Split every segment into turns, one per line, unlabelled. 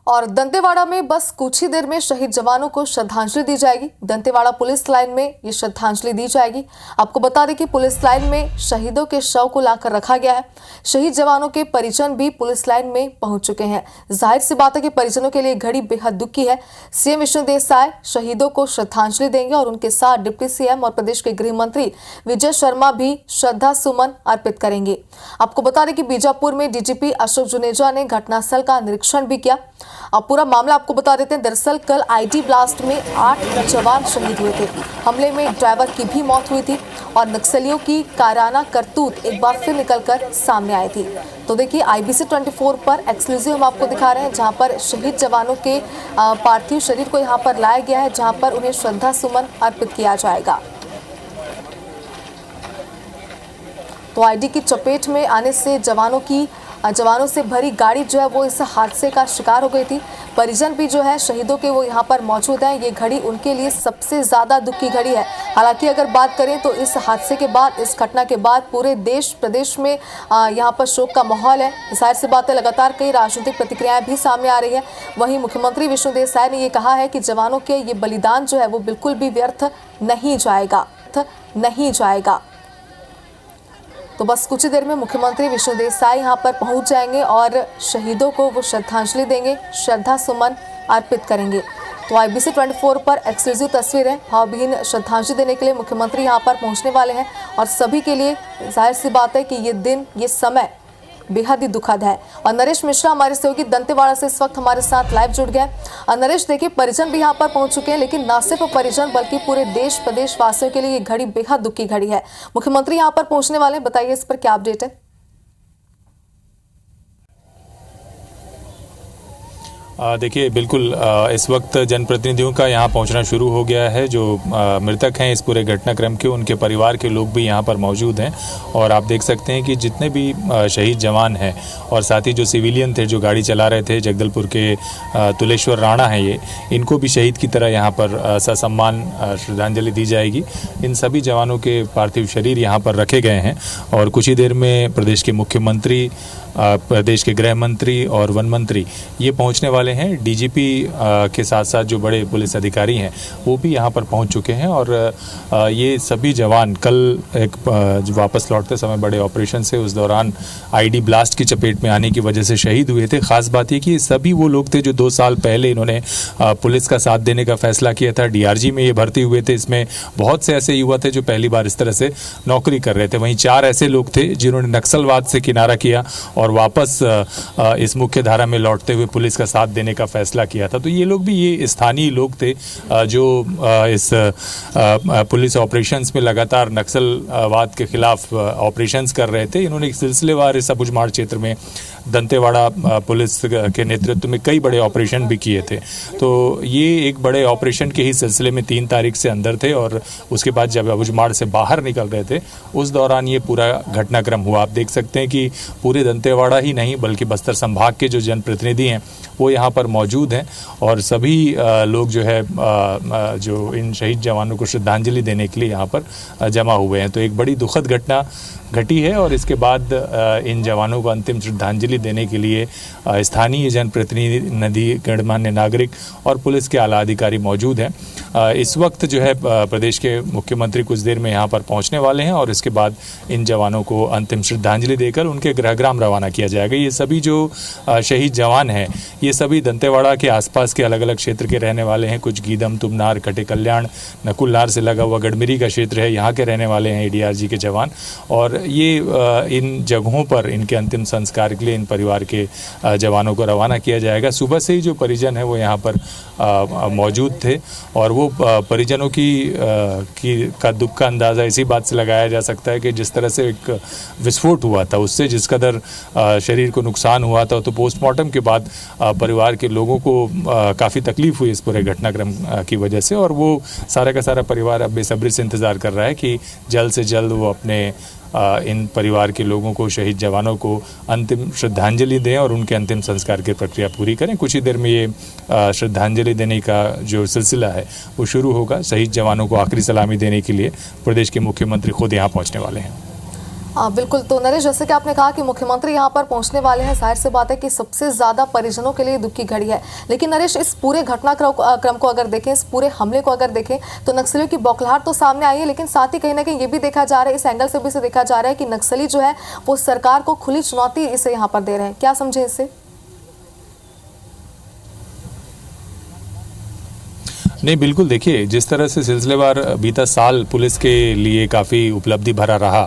और दंतेवाड़ा में बस कुछ ही देर में शहीद जवानों को श्रद्धांजलि दी जाएगी। दंतेवाड़ा पुलिस लाइन में ये श्रद्धांजलि दी जाएगी। आपको बता दें कि पुलिस लाइन में शहीदों के शव को लाकर रखा गया है। शहीद जवानों के परिजन भी पुलिस लाइन में पहुंच चुके हैं। जाहिर सी बात है कि परिजनों के लिए घड़ी बेहद दुख की है। सीएम विष्णु देसाई शहीदों को श्रद्धांजलि देंगे और उनके साथ डिप्टी सीएम और प्रदेश के गृह मंत्री विजय शर्मा भी श्रद्धा सुमन अर्पित करेंगे। आपको बता दें कि बीजापुर में डीजीपी अशोक जुनेजा ने घटनास्थल का निरीक्षण भी किया। अब पूरा मामला आपको बता देते हैं। दरअसल कल आईडी ब्लास्ट में 8 जवान शहीद हुए थे। हमले में ड्राइवर की भी मौत हुई थी और नक्सलियों की कायराना करतूत एक बार फिर निकलकर सामने आई थी। तो देखिए IBC 24 पर एक्सक्लूसिव हम आपको दिखा रहे हैं, जहां पर शहीद जवानों के पार्थिव शरीर को यहां पर लाया गया है, जहां पर उन्हें श्रद्धा सुमन अर्पित किया जाएगा। तो आईडी की चपेट में आने से जवानों से भरी गाड़ी जो है वो इस हादसे का शिकार हो गई थी। परिजन भी जो है शहीदों के वो यहाँ पर मौजूद हैं। ये घड़ी उनके लिए सबसे ज़्यादा दुख की घड़ी है। हालांकि अगर बात करें तो इस हादसे के बाद, इस घटना के बाद पूरे देश प्रदेश में यहाँ पर शोक का माहौल है। जाहिर सी बात है, लगातार कई राजनीतिक प्रतिक्रियाएं भी सामने आ रही है। वहीं मुख्यमंत्री विष्णु देसाई ने ये कहा है कि जवानों के ये बलिदान जो है वो बिल्कुल भी व्यर्थ नहीं जाएगा। तो बस कुछ ही देर में मुख्यमंत्री विष्णु देसाई यहां पर पहुंच जाएंगे और शहीदों को वो श्रद्धांजलि देंगे, श्रद्धा सुमन अर्पित करेंगे। तो IBC 24 पर एक्सक्लूसिव तस्वीरें भावभीनी श्रद्धांजलि देने के लिए मुख्यमंत्री यहां पर पहुंचने वाले हैं और सभी के लिए जाहिर सी बात है कि ये दिन, ये समय बेहद ही दुखद है। और नरेश मिश्रा हमारे सहयोगी दंतेवाड़ा से इस वक्त हमारे साथ लाइव जुड़ गए। और नरेश, देखिए परिजन भी यहाँ पर पहुंच चुके हैं, लेकिन न सिर्फ परिजन बल्कि पूरे देश प्रदेश वासियों के लिए ये घड़ी बेहद दुख की घड़ी है। मुख्यमंत्री यहाँ पर पहुंचने वाले हैं, बताइए इस पर क्या अपडेट है?
देखिए, बिल्कुल इस वक्त जनप्रतिनिधियों का यहाँ पहुँचना शुरू हो गया है। जो मृतक हैं इस पूरे घटनाक्रम के, उनके परिवार के लोग भी यहाँ पर मौजूद हैं। और आप देख सकते हैं कि जितने भी शहीद जवान हैं और साथ ही जो सिविलियन थे जो गाड़ी चला रहे थे, जगदलपुर के तुलेश्वर राणा हैं ये, इनको भी शहीद की तरह यहाँ पर ससम्मान श्रद्धांजलि दी जाएगी। इन सभी जवानों के पार्थिव शरीर यहाँ पर रखे गए हैं और कुछ ही देर में प्रदेश के मुख्यमंत्री, प्रदेश के गृह मंत्री और वन मंत्री ये पहुंचने वाले हैं। डीजीपी के साथ साथ जो बड़े पुलिस अधिकारी हैं वो भी यहां पर पहुंच चुके हैं। और ये सभी जवान कल एक वापस लौटते समय बड़े ऑपरेशन से उस दौरान आईडी ब्लास्ट की चपेट में आने की वजह से शहीद हुए थे। खास बात ये कि सभी वो लोग थे जो 2 साल पहले इन्होंने पुलिस का साथ देने का फैसला किया था। DRG में ये भर्ती हुए थे। इसमें बहुत से ऐसे युवा थे जो पहली बार इस तरह से नौकरी कर रहे थे। वहीं 4 ऐसे लोग थे जिन्होंने नक्सलवाद से किनारा किया और वापस इस मुख्य धारा में लौटते हुए पुलिस का साथ देने का फैसला किया था। तो ये लोग भी, ये स्थानीय लोग थे जो इस पुलिस ऑपरेशंस में लगातार नक्सलवाद के खिलाफ ऑपरेशंस कर रहे थे। इन्होंने एक सिलसिलेवार इस अबुझमाड़ क्षेत्र में दंतेवाड़ा पुलिस के नेतृत्व में कई बड़े ऑपरेशन भी किए थे। तो ये एक बड़े ऑपरेशन के ही सिलसिले में 3 तारीख से अंदर थे और उसके बाद जब अबुझमाड़ से बाहर निकल रहे थे उस दौरान ये पूरा घटनाक्रम हुआ। आप देख सकते हैं कि पूरे दंतेवाड़ा ही नहीं बल्कि बस्तर संभाग के जो जनप्रतिनिधि हैं वो यहाँ पर मौजूद हैं और सभी लोग जो है जो इन शहीद जवानों को श्रद्धांजलि देने के लिए यहाँ पर जमा हुए हैं। तो एक बड़ी दुखद घटना घटी है और इसके बाद इन जवानों को अंतिम श्रद्धांजलि देने के लिए स्थानीय जनप्रतिनिधि, गणमान्य नागरिक और पुलिस के आला अधिकारी मौजूद हैं। इस वक्त जो है प्रदेश के मुख्यमंत्री कुछ देर में यहाँ पर पहुँचने वाले हैं और इसके बाद इन जवानों को अंतिम श्रद्धांजलि देकर उनके गृहग्राम रवाना किया जाएगा। ये सभी जो शहीद जवान हैं ये सभी दंतेवाड़ा के आसपास के अलग अलग क्षेत्र के रहने वाले हैं। कुछ गीदम, तुमनार, कटे कल्याण, नकुलनार से लगा हुआ गढ़मिरी का क्षेत्र है, यहाँ के रहने वाले हैं DRG के जवान। और ये इन जगहों पर इनके अंतिम संस्कार के लिए इन परिवार के जवानों को रवाना किया जाएगा। सुबह से ही जो परिजन है वो यहाँ पर मौजूद थे और वो परिजनों का दुख का अंदाज़ा इसी बात से लगाया जा सकता है कि जिस तरह से एक विस्फोट हुआ था उससे जिस कदर शरीर को नुकसान हुआ था, तो पोस्टमार्टम के बाद परिवार के लोगों को काफ़ी तकलीफ हुई इस पूरे घटनाक्रम की वजह से। और वो सारा का सारा परिवार अब बेसब्री से इंतज़ार कर रहा है कि जल्द से जल्द वो अपने इन परिवार के लोगों को, शहीद जवानों को अंतिम श्रद्धांजलि दें और उनके अंतिम संस्कार की प्रक्रिया पूरी करें। कुछ ही देर में ये श्रद्धांजलि देने का जो सिलसिला है वो शुरू होगा। शहीद जवानों को आखिरी सलामी देने के लिए प्रदेश के मुख्यमंत्री खुद यहाँ पहुँचने वाले हैं।
बिल्कुल। तो नरेश, जैसे कि आपने कहा कि मुख्यमंत्री यहाँ पर पहुंचने वाले हैं, जाहिर सी बात है कि सबसे ज़्यादा परिजनों के लिए दुख की घड़ी है। लेकिन नरेश, इस पूरे घटनाक्रम को अगर देखें, इस पूरे हमले को अगर देखें, तो नक्सलियों की बौखलाहट तो सामने आई है, लेकिन साथ ही कहीं ना कहीं ये भी देखा जा रहा है, इस एंगल से भी इसे देखा जा रहा है कि नक्सली जो है वो सरकार को खुली चुनौती इसे यहाँ पर दे रहे हैं। क्या समझे इससे?
नहीं, बिल्कुल। देखिए, जिस तरह से सिलसिलेवार बीता साल पुलिस के लिए काफ़ी उपलब्धि भरा रहा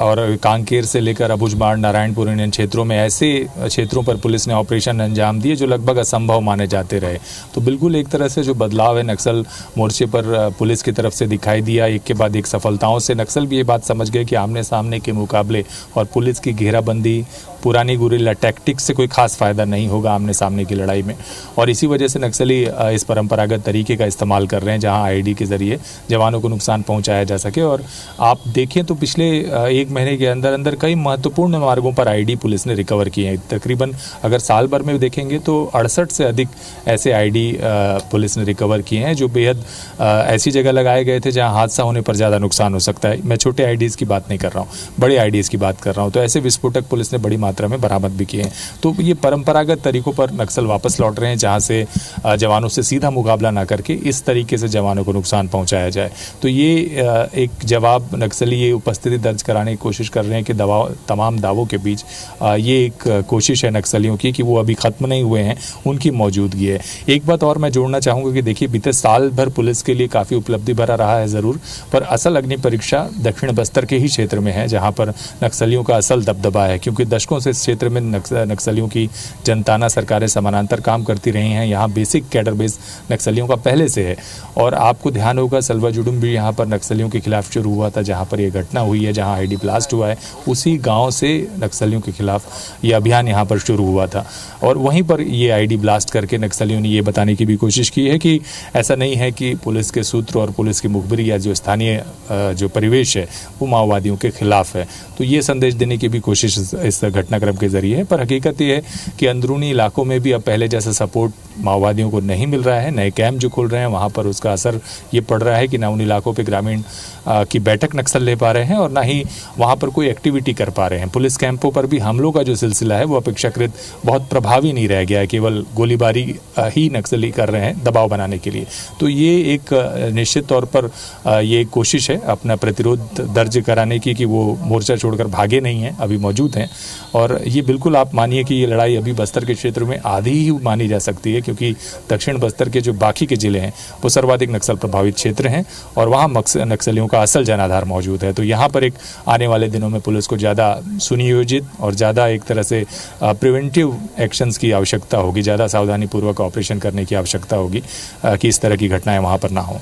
और कांकेर से लेकर अबुझमाड़, नारायणपुर इन क्षेत्रों में ऐसे क्षेत्रों पर पुलिस ने ऑपरेशन अंजाम दिए जो लगभग असंभव माने जाते रहे। तो बिल्कुल एक तरह से जो बदलाव है नक्सल मोर्चे पर पुलिस की तरफ से दिखाई दिया, एक के बाद एक सफलताओं से नक्सल भी ये बात समझ गए कि आमने सामने के मुकाबले और पुलिस की घेराबंदी, पुरानी गुरिल्ला टैक्टिक्स से कोई खास फ़ायदा नहीं होगा आमने सामने की लड़ाई में। और इसी वजह से नक्सली इस परंपरागत तरीके का इस्तेमाल कर रहे हैं जहां आईडी के ज़रिए जवानों को नुकसान पहुंचाया जा सके। और आप देखें तो पिछले एक महीने के अंदर अंदर कई महत्वपूर्ण मार्गों पर आईडी पुलिस ने रिकवर किए हैं। तकरीबन अगर साल भर में देखेंगे तो 68 से अधिक ऐसे आईडी पुलिस ने रिकवर किए हैं जो बेहद ऐसी जगह लगाए गए थे जहाँ हादसा होने पर ज़्यादा नुकसान हो सकता है। मैं छोटे आईडीज़ की बात नहीं कर रहा हूँ, बड़े आईडीज़ की बात कर रहा हूँ। तो ऐसे विस्फोटक पुलिस ने बड़ी मात्रा में बरामद भी किए हैं। तो ये परंपरागत तरीकों पर नक्सल वापस लौट रहे हैं जहां से जवानों से सीधा मुकाबला ना करके इस तरीके से जवानों को नुकसान पहुंचाया जाए। तो ये एक जवाब नक्सली ये उपस्थिति दर्ज कराने की कोशिश कर रहे हैं कि तमाम दावों के बीच ये एक कोशिश है नक्सलियों की कि वो अभी ख़त्म नहीं हुए हैं, उनकी मौजूदगी है। एक बात और मैं जोड़ना चाहूँगा कि देखिए, बीते साल भर पुलिस के लिए काफ़ी उपलब्धि भरा रहा है ज़रूर, पर असल अग्नि परीक्षा दक्षिण बस्तर के ही क्षेत्र में है जहाँ पर नक्सलियों का असल दबदबा है, क्योंकि दशकों से क्षेत्र में नक्सलियों की जनताना सरकारें समानांतर काम करती रही हैं। यहाँ बेसिक कैडर बेस नक्सलियों का पहले से है। और आपको ध्यान होगा सलवा जुडुम भी यहाँ पर नक्सलियों के खिलाफ शुरू हुआ था, जहाँ पर ये घटना हुई है, जहाँ आईडी ब्लास्ट हुआ है, उसी गांव से नक्सलियों के खिलाफ ये अभियान यहाँ पर शुरू हुआ था। और वहीं पर ये आईडी ब्लास्ट करके नक्सलियों ने ये बताने की भी कोशिश की है कि ऐसा नहीं है कि पुलिस के सूत्र और पुलिस की मुखबिरी या जो स्थानीय जो परिवेश है वो माओवादियों के खिलाफ है। तो ये संदेश देने की भी कोशिश इस घटनाक्रम के जरिए है। पर हकीकत ये है कि अंदरूनी इलाकों में भी अब पहले जैसा सपोर्ट माओवादियों को नहीं मिल रहा है। नए कैंप जो खुल रहे हैं वहाँ पर उसका असर ये पड़ रहा है कि ना उन इलाकों पे ग्रामीण की बैठक नक्सल ले पा रहे हैं और ना ही वहाँ पर कोई एक्टिविटी कर पा रहे हैं। पुलिस कैंपों पर भी हमलों का जो सिलसिला है वो अपेक्षाकृत बहुत प्रभावी नहीं रह गया है, केवल गोलीबारी ही नक्सली कर रहे हैं दबाव बनाने के लिए। तो ये एक निश्चित तौर पर ये एक कोशिश है अपना प्रतिरोध दर्ज कराने की कि वो मोर्चा छोड़कर भागे नहीं हैं, अभी मौजूद हैं। और ये बिल्कुल आप मानिए कि ये लड़ाई अभी बस्तर के क्षेत्र में आधी ही मानी जा सकती है, क्योंकि दक्षिण बस्तर के जो बाकी के ज़िले हैं वो सर्वाधिक नक्सल प्रभावित क्षेत्र हैं और वहाँ नक्सलियों का असल जनाधार मौजूद है। तो यहाँ पर एक आने वाले दिनों में पुलिस को ज़्यादा सुनियोजित और ज़्यादा एक तरह से प्रिवेंटिव एक्शंस की आवश्यकता होगी, ज़्यादा सावधानीपूर्वक ऑपरेशन करने की आवश्यकता होगी कि इस तरह की घटनाएं वहाँ पर ना हों।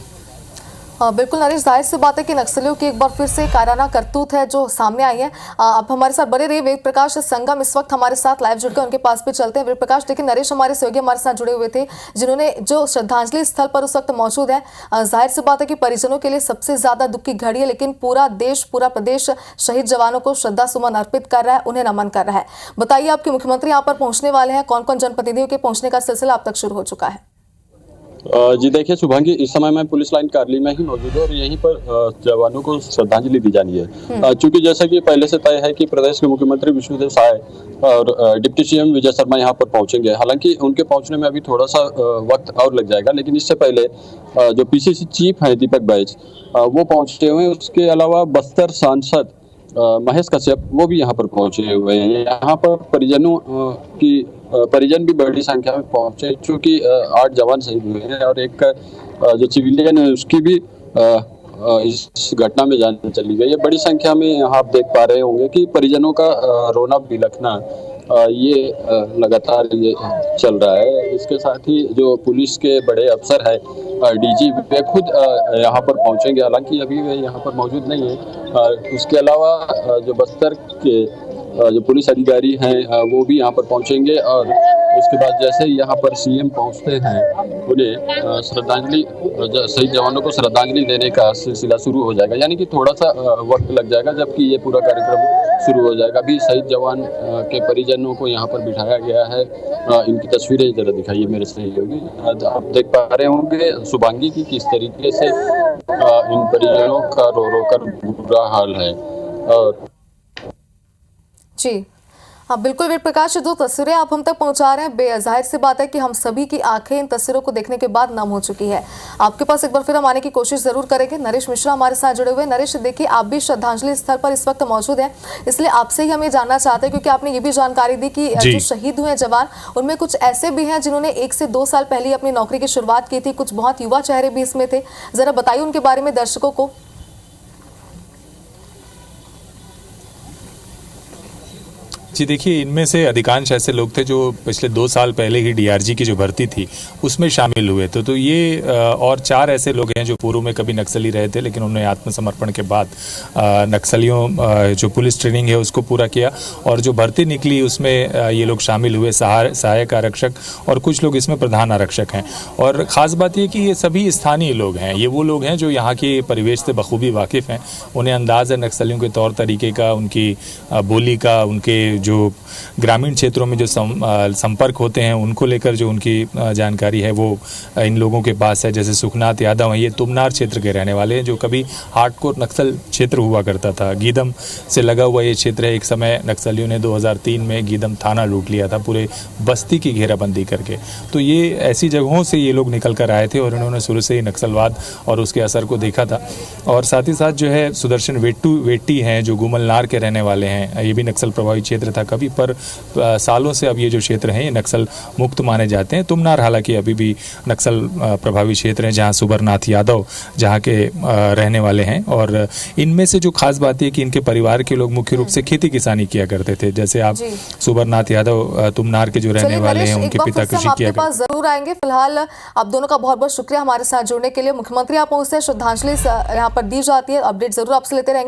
बिल्कुल नरेश, जाहिर सी बात है कि नक्सलियों की एक बार फिर से कायराना करतूत है जो सामने आई है। अब हमारे साथ बने रहिए वेद प्रकाश संगम इस वक्त हमारे साथ लाइव जुड़ गए, उनके पास भी चलते हैं। वेद प्रकाश, देखिए नरेश हमारे सहयोगी हमारे साथ जुड़े हुए थे जिन्होंने जो श्रद्धांजलि स्थल पर उस वक्त मौजूद है। जाहिर सी बात है कि परिजनों के लिए सबसे ज्यादा दुख की घड़ी है, लेकिन पूरा देश पूरा प्रदेश शहीद जवानों को श्रद्धा सुमन अर्पित कर रहा है, उन्हें नमन कर रहा है। बताइए, आपके मुख्यमंत्री यहाँ पर पहुंचने वाले हैं, कौन कौन जनप्रतिनिधियों के पहुंचने का सिलसिला अब तक शुरू हो चुका है?
जी देखिए शुभांगी, इस समय मैं पुलिस लाइन कार्यालय में ही मौजूद हूँ और यहीं पर जवानों को श्रद्धांजलि दी जानी है। चूंकि जैसा कि पहले से तय है कि प्रदेश के मुख्यमंत्री विष्णुदेव साय और डिप्टी सीएम विजय शर्मा यहाँ पर पहुंचेंगे। हालांकि उनके पहुंचने में अभी थोड़ा सा वक्त और लग जाएगा, लेकिन इससे पहले जो पीसीसी चीफ है दीपक बैज वो पहुंचे हुए हैं। उसके अलावा बस्तर सांसद महेश कश्यप वो भी यहाँ पर पहुंचे हुए हैं। यहाँ पर परिजन भी बड़ी संख्या में पहुंचे, चूंकि 8 जवान शहीद हुए हैं और एक जो सिविलियन है उसकी भी इस घटना में जान चली गई है। बड़ी संख्या में यहाँ आप देख पा रहे होंगे कि परिजनों का रोना बिलखना ये लगातार ये चल रहा है। इसके साथ ही जो पुलिस के बड़े अफसर है डीजी वे खुद यहाँ पर पहुंचेंगे, हालांकि अभी वे यहाँ पर मौजूद नहीं है। उसके अलावा जो बस्तर के जो पुलिस अधिकारी हैं वो भी यहाँ पर पहुंचेंगे और उसके बाद जैसे ही यहाँ पर सीएम पहुंचते हैं उन्हें श्रद्धांजलि शहीद जवानों को श्रद्धांजलि देने का सिलसिला शुरू हो जाएगा। यानी कि थोड़ा सा वक्त लग जाएगा जबकि ये पूरा कार्यक्रम शुरू हो जाएगा। अभी शहीद जवान के परिजनों को यहाँ पर बिठाया गया है। इनकी तस्वीरें जरा दिखाइए मेरे सहयोगी। आप देख पा रहे होंगे शुभांगी की किस तरीके से इन परिजनों का रो रो कर बुरा हाल है। और
जी हाँ, बिल्कुल वीर प्रकाश, जो तस्वीरें आप हम तक पहुंचा रहे हैं, बेजाहिर सी बात है कि हम सभी की आंखें इन तस्वीरों को देखने के बाद नम हो चुकी है। आपके पास एक बार फिर हम आने की कोशिश जरूर करेंगे। नरेश मिश्रा हमारे साथ जुड़े हुए हैं। नरेश, देखिए, आप भी श्रद्धांजलि स्थल पर इस वक्त मौजूद हैं, इसलिए आपसे ही हम ये जानना चाहते हैं, क्योंकि आपने ये भी जानकारी दी कि जो शहीद हुए जवान, उनमें कुछ ऐसे भी हैं जिन्होंने 1 से 2 साल पहले अपनी नौकरी की शुरुआत की थी, कुछ बहुत युवा चेहरे भी इसमें थे। जरा बताइए उनके बारे में दर्शकों को।
जी देखिए, इनमें से अधिकांश ऐसे लोग थे जो पिछले 2 साल पहले ही डीआरजी की जो भर्ती थी उसमें शामिल हुए थे। तो ये और 4 ऐसे लोग हैं जो पूर्व में कभी नक्सली रहे थे, लेकिन उन्होंने आत्मसमर्पण के बाद नक्सलियों जो पुलिस ट्रेनिंग है उसको पूरा किया, और जो भर्ती निकली उसमें ये लोग शामिल हुए, सहायक आरक्षक, और कुछ लोग इसमें प्रधान आरक्षक हैं। और ख़ास बात ये कि ये सभी स्थानीय लोग हैं, ये वो लोग हैं जो यहाँ के परिवेश से बखूबी वाकिफ़ हैं। उन्हें अंदाज़ है नक्सलियों के तौर तरीके का, उनकी बोली का, उनके जो ग्रामीण क्षेत्रों में जो संपर्क होते हैं उनको लेकर जो उनकी जानकारी है वो इन लोगों के पास है। जैसे सुखनाथ यादव हैं, ये तुमनार क्षेत्र के रहने वाले हैं, जो कभी हार्डकोर नक्सल क्षेत्र हुआ करता था। गीदम से लगा हुआ ये क्षेत्र है। एक समय नक्सलियों ने 2003 में गीदम थाना लूट लिया था, पूरे बस्ती की घेराबंदी करके। तो ये ऐसी जगहों से ये लोग निकल कर आए थे और इन्होंने शुरू से ही नक्सलवाद और उसके असर को देखा था। और साथ ही साथ जो है सुदर्शन वेट्टी हैं, जो गुमलनार के रहने वाले हैं, ये भी नक्सल प्रभावित क्षेत्र था कभी, पर सालों से अब ये जो क्षेत्र हैं ये नक्सल मुक्त माने जाते हैं। तुमनार हालांकि अभी भी नक्सल प्रभावित क्षेत्र है, जहां सुबरनाथ यादव जहां के रहने वाले हैं। और इनमें से जो खास बात है कि इनके परिवार के लोग मुख्य रूप से खेती किसानी किया करते थे। जैसे आप सुबरनाथ यादव तुमनार के जो रहने वाले हैं, उनके पिता कृषि किया करते थे।
जरूर आएंगे। फिलहाल आप दोनों का बहुत बहुत शुक्रिया हमारे साथ जुड़ने के लिए। मुख्यमंत्री आप पहुंचते हैं, श्रद्धांजलि यहाँ पर दी जाती है, अपडेट जरूर आपसे लेते रहेंगे।